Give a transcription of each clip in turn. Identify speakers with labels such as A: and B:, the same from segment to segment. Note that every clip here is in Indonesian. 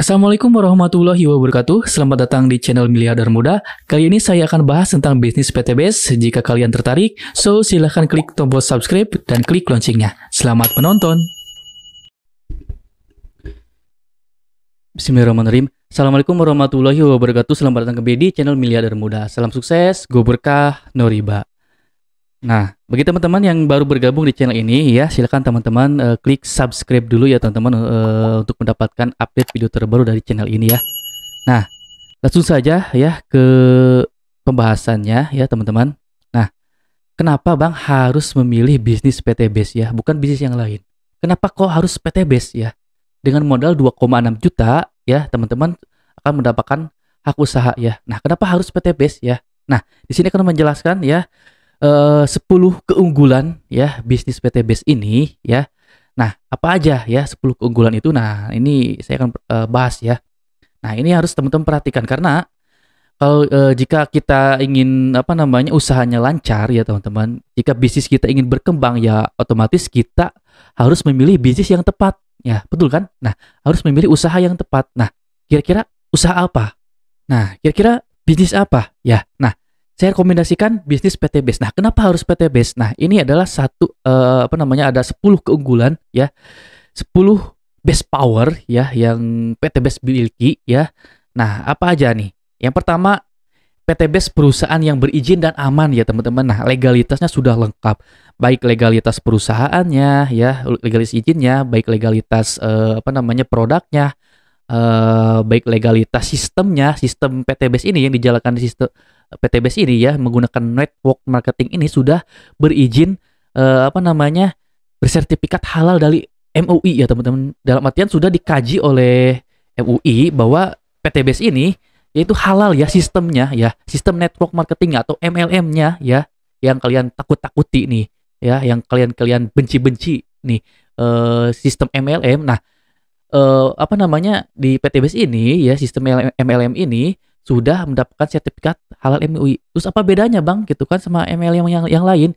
A: Assalamualaikum warahmatullahi wabarakatuh. Selamat datang di channel Miliarder Muda. Kali ini saya akan bahas tentang bisnis PTBS. Jika kalian tertarik, silahkan klik tombol subscribe dan klik loncengnya. Selamat menonton. Bismillahirrahmanirrahim. Assalamualaikum warahmatullahi wabarakatuh. Selamat datang kembali di channel Miliarder Muda. Salam sukses, go berkah, no riba. Nah, bagi teman-teman yang baru bergabung di channel ini ya, silakan teman-teman klik subscribe dulu ya teman-teman untuk mendapatkan update video terbaru dari channel ini ya. Nah, langsung saja ya ke pembahasannya ya teman-teman. Nah, kenapa Bang harus memilih bisnis PTBS ya, bukan bisnis yang lain? Kenapa kok harus PTBS ya? Dengan modal 2,6 juta ya, teman-teman akan mendapatkan hak usaha ya. Nah, kenapa harus PTBS ya? Nah, di sini akan menjelaskan ya 10 keunggulan ya bisnis PTBS ini ya. Nah, apa aja ya 10 keunggulan itu? Nah, ini saya akan bahas ya. Nah, ini harus teman-teman perhatikan karena kalau jika kita ingin usahanya lancar ya teman-teman, jika bisnis kita ingin berkembang ya otomatis kita harus memilih bisnis yang tepat ya, betul kan? Nah, harus memilih usaha yang tepat. Nah, kira-kira usaha apa? Nah, kira-kira bisnis apa ya? Nah, saya rekomendasikan bisnis PTBS. Nah, kenapa harus PTBS? Nah, ini adalah ada 10 keunggulan ya. 10 best power ya yang PTBS miliki ya. Nah, apa aja nih? Yang pertama, PTBS perusahaan yang berizin dan aman ya, teman-teman. Nah, legalitasnya sudah lengkap. Baik legalitas perusahaannya ya, legalitas izinnya, baik legalitas produknya, baik legalitas sistemnya, sistem PTBS ini yang dijalankan di sistem PTBS ini ya menggunakan network marketing ini sudah berizin bersertifikat halal dari MUI ya teman-teman. Dalam artian sudah dikaji oleh MUI bahwa PTBS ini yaitu halal ya sistemnya ya, sistem network marketing atau MLM-nya ya, yang kalian takut-takuti nih ya, yang kalian benci-benci nih sistem MLM. Nah, di PTBS ini ya sistem MLM ini sudah mendapatkan sertifikat halal MUI. Terus apa bedanya Bang gitu kan sama MLM yang lain?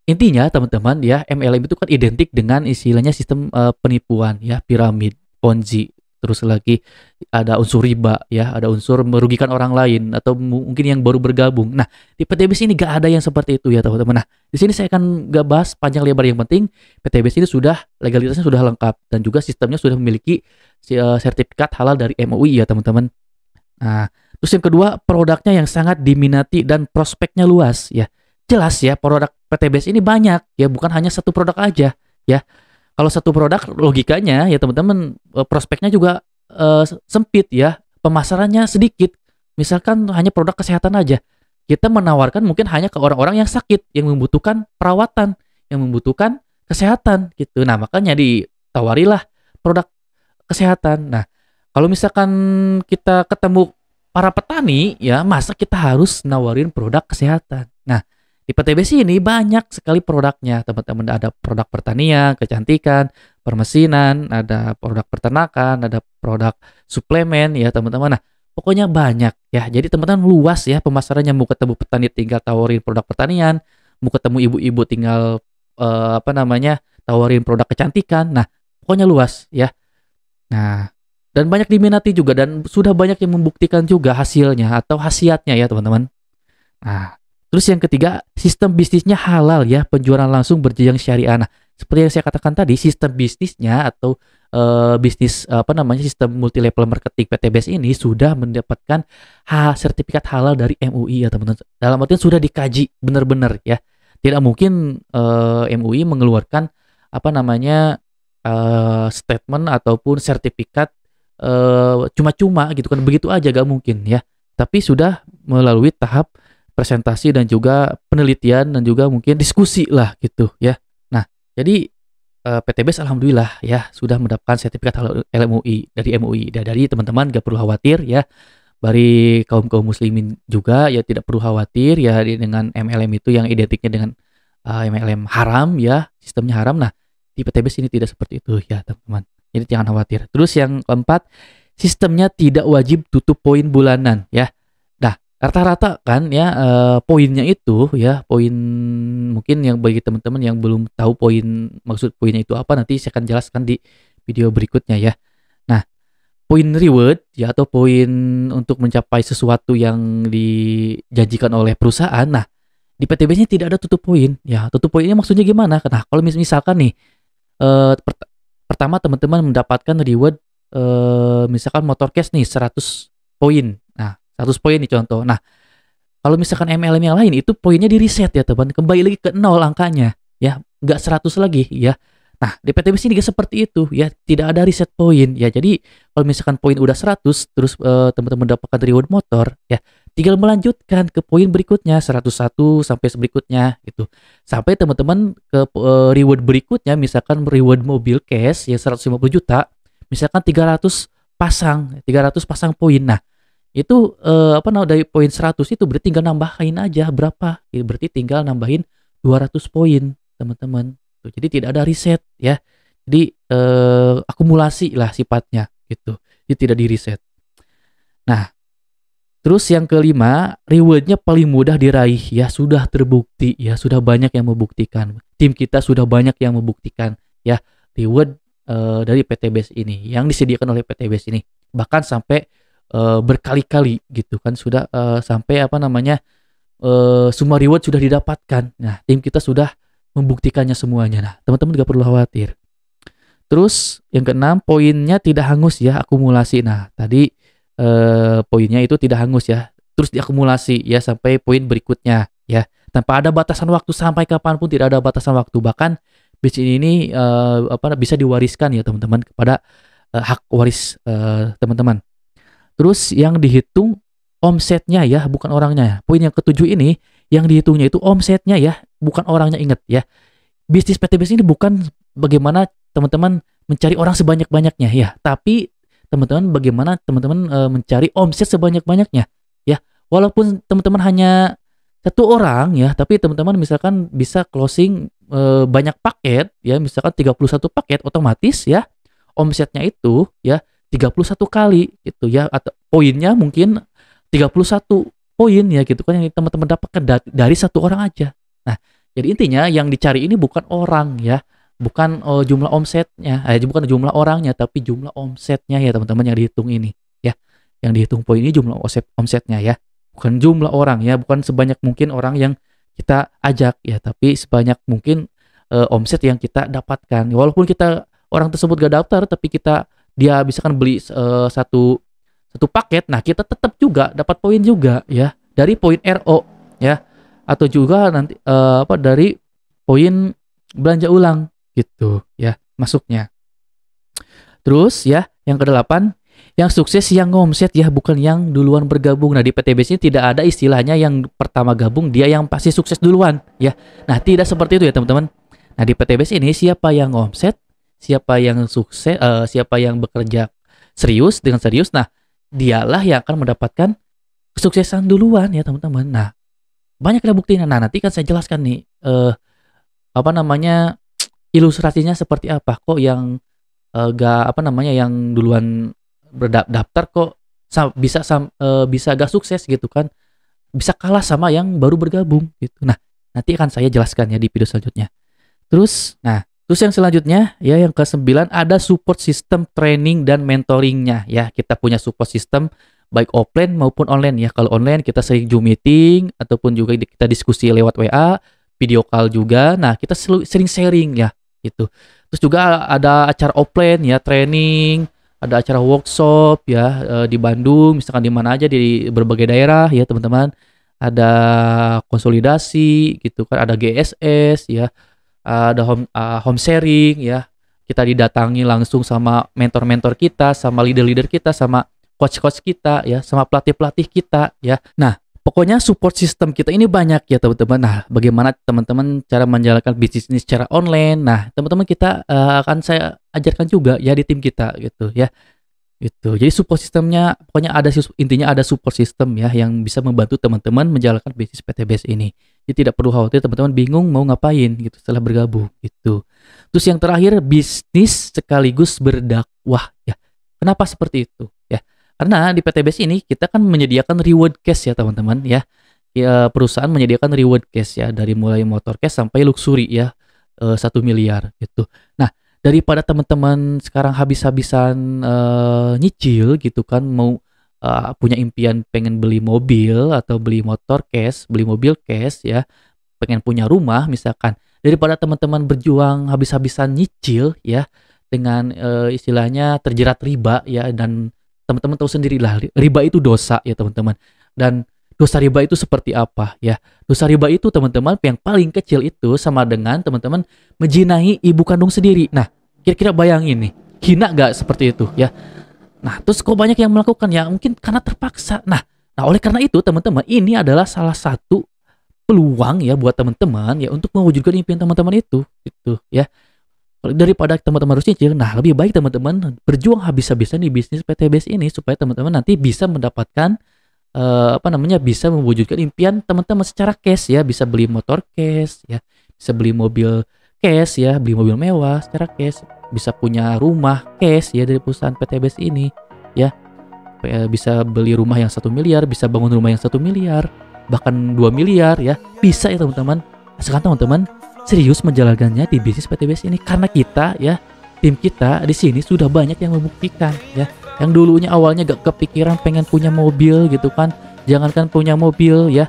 A: Intinya teman-teman ya, MLM itu kan identik dengan istilahnya sistem penipuan ya, piramid, Ponzi. Terus lagi ada unsur riba ya, ada unsur merugikan orang lain atau mungkin yang baru bergabung. Nah, di PTBS ini gak ada yang seperti itu ya teman-teman. Nah, di sini saya akan gak bahas panjang lebar, yang penting PTBS ini sudah legalitasnya sudah lengkap dan juga sistemnya sudah memiliki sertifikat halal dari MUI ya teman-teman. Nah, terus yang kedua, produknya yang sangat diminati dan prospeknya luas ya. Jelas ya, produk PTBS ini banyak ya, bukan hanya satu produk aja ya. Kalau satu produk logikanya ya teman-teman prospeknya juga sempit ya, pemasarannya sedikit. Misalkan hanya produk kesehatan aja. Kita menawarkan mungkin hanya ke orang-orang yang sakit, yang membutuhkan perawatan, yang membutuhkan kesehatan gitu. Nah, makanya ditawarilah produk kesehatan. Nah, kalau misalkan kita ketemu para petani ya, masa kita harus nawarin produk kesehatan. Nah, di PTBS ini banyak sekali produknya, teman-teman. Ada produk pertanian, kecantikan, permesinan, ada produk peternakan, ada produk suplemen ya, teman-teman. Nah, pokoknya banyak ya. Jadi teman-teman luas ya pemasarannya. Mau ketemu petani tinggal tawarin produk pertanian, mau ketemu ibu-ibu tinggal tawarin produk kecantikan. Nah, pokoknya luas ya. Nah, dan banyak diminati juga dan sudah banyak yang membuktikan juga hasilnya atau khasiatnya ya, teman-teman. Nah, terus yang ketiga, sistem bisnisnya halal ya, penjualan langsung berjenjang syariah. Nah, seperti yang saya katakan tadi, sistem bisnisnya atau sistem multi level marketing PTBS ini sudah mendapatkan sertifikat halal dari MUI ya teman-teman. Dalam artian sudah dikaji benar-benar ya. Tidak mungkin MUI mengeluarkan statement ataupun sertifikat cuma-cuma gitu kan, begitu aja gak mungkin ya. Tapi sudah melalui tahap presentasi dan juga penelitian dan juga mungkin diskusi lah gitu ya. Nah, jadi PTBS alhamdulillah ya sudah mendapatkan sertifikat halal dari MUI. Dari teman-teman gak perlu khawatir ya. Bagi kaum muslimin juga ya tidak perlu khawatir ya dengan MLM itu yang identiknya dengan MLM haram ya, sistemnya haram. Nah, di PTBS ini tidak seperti itu ya teman-teman. Jadi jangan khawatir. Terus yang keempat, sistemnya tidak wajib tutup poin bulanan ya. Rata-rata kan ya poinnya itu ya, poin mungkin yang bagi teman-teman yang belum tahu maksud poinnya itu apa, nanti saya akan jelaskan di video berikutnya ya. Nah, poin reward ya atau poin untuk mencapai sesuatu yang dijanjikan oleh perusahaan. Nah, di PTBS-nya tidak ada tutup poin. Ya, tutup poinnya maksudnya gimana? Nah, kalau misalkan nih pertama teman-teman mendapatkan reward misalkan motor cash nih 100 poin. Nah, 100 poin nih contoh. Nah, kalau misalkan MLM yang lain itu poinnya di reset ya teman, kembali lagi ke nol angkanya ya, nggak 100 lagi ya. Nah, di PTBS ini juga seperti itu ya, tidak ada reset poin ya. Jadi kalau misalkan poin udah 100 terus teman-teman mendapatkan reward motor ya, tinggal melanjutkan ke poin berikutnya 101 sampai berikutnya gitu. Sampai teman-teman ke reward berikutnya misalkan reward mobil cash yang 150 juta, misalkan 300 pasang poin. Nah, itu apa namanya dari poin 100 itu berarti tinggal nambahin aja berapa? Ya, berarti tinggal nambahin 200 poin, teman-teman. Tuh, jadi tidak ada riset ya. Jadi akumulasi lah sifatnya gitu. Jadi tidak di reset. Nah, terus yang kelima, rewardnya paling mudah diraih ya, sudah terbukti ya, sudah banyak yang membuktikan. Tim kita sudah banyak yang membuktikan ya reward dari PTBS ini yang disediakan oleh PTBS ini. Bahkan sampai berkali-kali gitu kan, sudah sampai apa namanya semua reward sudah didapatkan. Nah, tim kita sudah membuktikannya semuanya. Nah, teman-teman gak perlu khawatir. Terus yang keenam, poinnya tidak hangus ya, akumulasi. Nah, tadi poinnya itu tidak hangus ya, terus diakumulasi ya sampai poin berikutnya ya, tanpa ada batasan waktu, sampai kapanpun tidak ada batasan waktu. Bahkan bis ini bisa diwariskan ya teman-teman kepada hak waris teman-teman. Terus yang dihitung omsetnya ya, bukan orangnya. Poin yang ketujuh ini yang dihitungnya itu omsetnya ya, bukan orangnya. Ingat ya, bisnis PTBS ini bukan bagaimana teman-teman mencari orang sebanyak-banyaknya ya, tapi teman-teman bagaimana teman-teman mencari omset sebanyak-banyaknya ya. Walaupun teman-teman hanya satu orang ya, tapi teman-teman misalkan bisa closing banyak paket ya, misalkan 31 paket, otomatis ya omsetnya itu ya 31 kali gitu ya, atau poinnya mungkin 31 poin ya gitu kan, yang teman-teman dapatkan dari satu orang aja. Nah, jadi intinya yang dicari ini bukan orang ya, bukan jumlah omsetnya, bukan jumlah orangnya, tapi jumlah omsetnya ya teman-teman yang dihitung ini ya. Yang dihitung poin ini jumlah omsetnya ya, bukan jumlah orang ya, bukan sebanyak mungkin orang yang kita ajak ya, tapi sebanyak mungkin omset yang kita dapatkan. Walaupun kita orang tersebut gak daftar, tapi dia bisa kan beli satu paket, nah kita tetap juga dapat poin juga ya, dari poin RO ya, atau juga nanti dari poin belanja ulang gitu ya masuknya. Terus ya yang kedelapan, yang sukses yang ngomset ya, bukan yang duluan bergabung. Nah, di PTBS ini tidak ada istilahnya yang pertama gabung dia yang pasti sukses duluan ya. Nah, tidak seperti itu ya teman-teman. Nah, di PTBS ini siapa yang ngomset, siapa yang sukses, siapa yang bekerja serius dengan serius, nah dialah yang akan mendapatkan kesuksesan duluan ya teman-teman. Nah, banyak ada buktinya. Nah, nanti kan saya jelaskan nih apa namanya ilustrasinya seperti apa, kok yang yang duluan berdaftar kok bisa gak sukses gitu kan, bisa kalah sama yang baru bergabung gitu. Nah, nanti akan saya jelaskan ya di video selanjutnya. Terus yang selanjutnya ya, yang ke-9 ada support system training dan mentoringnya ya. Kita punya support system baik offline maupun online ya. Kalau online kita sering Zoom meeting ataupun juga kita diskusi lewat WA, video call juga. Nah, kita sering sharing ya gitu. Terus juga ada acara offline ya, training, ada acara workshop ya di Bandung, misalkan di mana aja di berbagai daerah ya teman-teman. Ada konsolidasi gitu kan, ada GSS ya. Ada home sharing ya, kita didatangi langsung sama mentor-mentor kita, sama leader-leader kita, sama coach-coach kita ya, sama pelatih-pelatih kita ya. Nah, pokoknya support system kita ini banyak ya teman-teman. Nah, bagaimana teman-teman cara menjalankan bisnis ini secara online? Nah, teman-teman kita akan saya ajarkan juga ya di tim kita gitu ya. Gitu. Jadi support sistemnya pokoknya intinya ada support system ya yang bisa membantu teman-teman menjalankan bisnis PTBS ini. Jadi tidak perlu khawatir teman-teman bingung mau ngapain gitu setelah bergabung gitu. Terus yang terakhir, bisnis sekaligus berdakwah ya. Kenapa seperti itu ya? Karena di PTBS ini kita kan menyediakan reward cash ya teman-teman ya. Perusahaan menyediakan reward cash ya, dari mulai motor cash sampai luxury ya 1 miliar gitu. Nah, daripada teman-teman sekarang habis-habisan nyicil gitu kan, mau punya impian pengen beli mobil atau beli motor cash, beli mobil cash ya, pengen punya rumah misalkan, daripada teman-teman berjuang habis-habisan nyicil ya dengan istilahnya terjerat riba ya, dan teman-teman tahu sendirilah riba itu dosa ya teman-teman. Dan dosa riba itu seperti apa ya? Dosa riba itu teman-teman yang paling kecil itu sama dengan teman-teman menjinahi ibu kandung sendiri. Nah, kira-kira bayangin nih, hina gak seperti itu ya? Nah, terus kok banyak yang melakukan ya? Mungkin karena terpaksa. Nah, oleh karena itu teman-teman, ini adalah salah satu peluang ya buat teman-teman ya untuk mewujudkan impian teman-teman itu gitu ya. Daripada teman-teman harus nyicil, nah lebih baik teman-teman berjuang habis-habisan di bisnis PTBS ini supaya teman-teman nanti bisa mendapatkan bisa mewujudkan impian teman-teman secara cash ya, bisa beli motor cash ya, bisa beli mobil cash ya, beli mobil mewah secara cash, bisa punya rumah cash ya dari perusahaan PTBS ini ya, bisa beli rumah yang 1 miliar, bisa bangun rumah yang 1 miliar, bahkan 2 miliar ya, bisa ya teman-teman. Sekarang teman-teman serius menjalankannya di bisnis PTBS ini karena kita ya, tim kita di sini sudah banyak yang membuktikan ya. Yang dulunya awalnya gak kepikiran pengen punya mobil gitu kan, jangankan punya mobil ya,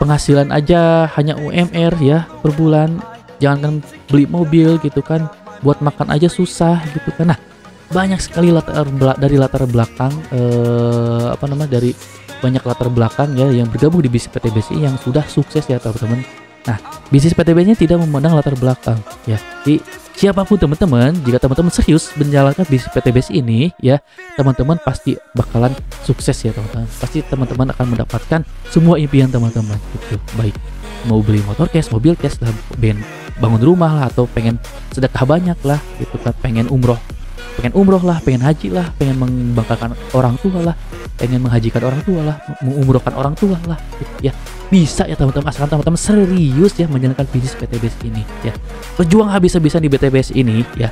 A: penghasilan aja hanya UMR ya per bulan, jangankan beli mobil gitu kan, buat makan aja susah gitu kan. Nah, banyak sekali dari latar belakang dari banyak latar belakang ya yang bergabung di bisnis PTBSI yang sudah sukses ya teman-teman. Nah, bisnis PTBS-nya tidak memandang latar belakang ya. Jadi siapapun teman-teman, jika teman-teman serius menjalankan bisnis PTBS ini ya, teman-teman pasti bakalan sukses ya teman-teman. Pasti teman-teman akan mendapatkan semua impian teman-teman gitu. Baik mau beli motor cash, mobil cash lah, bangun rumah lah, atau pengen sedekah banyak lah gitu kan, pengen umroh lah, pengen haji lah, pengen membanggakan orang tua lah, pengen menghajikan orang tua lah, mengumrohkan orang tua lah gitu ya. Bisa ya teman-teman, asalkan teman-teman serius ya menjalankan bisnis PTBS ini ya. Berjuang habis-habisan di PTBS ini ya.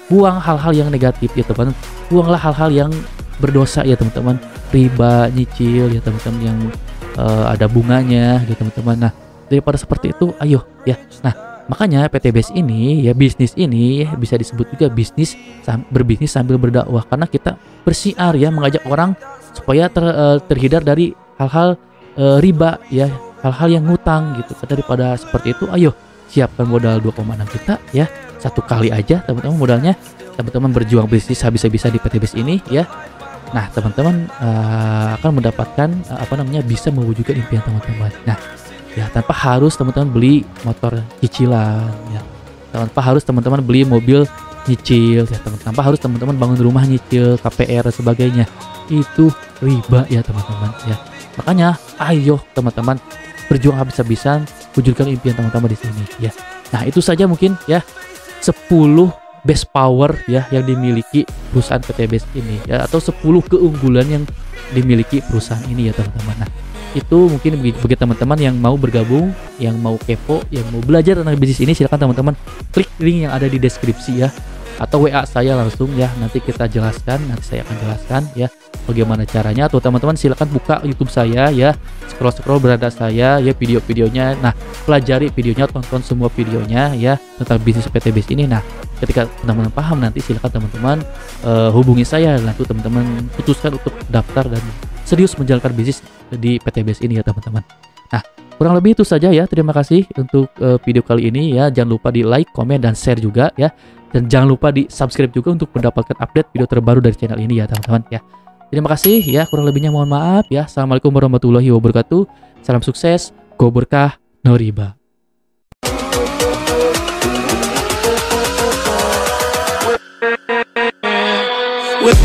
A: Buang hal-hal yang negatif ya teman-teman. Buanglah hal-hal yang berdosa ya teman-teman. Riba, nyicil ya teman-teman, yang ada bunganya ya teman-teman. Nah, daripada seperti itu, ayo ya. Nah, makanya PTBS ini ya, bisnis ini ya, bisa disebut juga berbisnis sambil berdakwah, karena kita bersiar ya, mengajak orang supaya terhindar dari hal-hal riba ya, hal-hal yang ngutang gitu. Daripada seperti itu, ayo siapkan modal 2,6 juta ya, satu kali aja teman-teman modalnya. Teman-teman berjuang bisnis habis-habisan di PTBS ini ya. Nah, teman-teman akan mendapatkan bisa mewujudkan impian teman-teman. Nah, ya tanpa harus teman-teman beli motor cicilan ya, tanpa harus teman-teman beli mobil nyicil ya, tanpa harus teman-teman bangun rumah nyicil, KPR dan sebagainya. Itu riba ya teman-teman ya. Makanya ayo teman-teman berjuang habis-habisan wujudkan impian teman-teman di sini ya. Nah, itu saja mungkin ya 10 best power ya yang dimiliki perusahaan PTBS ini ya, atau 10 keunggulan yang dimiliki perusahaan ini ya teman-teman. Nah, itu mungkin bagi teman-teman yang mau bergabung, yang mau kepo, yang mau belajar tentang bisnis ini, silakan teman-teman klik link yang ada di deskripsi ya, atau WA saya langsung ya, nanti kita jelaskan, nanti saya akan jelaskan ya bagaimana caranya. Atau teman-teman silakan buka YouTube saya ya, scroll berada saya ya, video-videonya. Nah, pelajari videonya, tonton semua videonya ya tentang bisnis PTBS ini. Nah, ketika teman-teman paham, nanti silakan teman-teman hubungi saya, nanti teman-teman putuskan untuk daftar dan serius menjalankan bisnis di PTBS ini ya teman-teman. Nah, kurang lebih itu saja ya. Terima kasih untuk video kali ini ya. Jangan lupa di like, komen, dan share juga ya. Dan jangan lupa di subscribe juga untuk mendapatkan update video terbaru dari channel ini ya teman-teman ya. Terima kasih ya. Kurang lebihnya mohon maaf ya. Assalamualaikum warahmatullahi wabarakatuh. Salam sukses, go berkah, no riba. With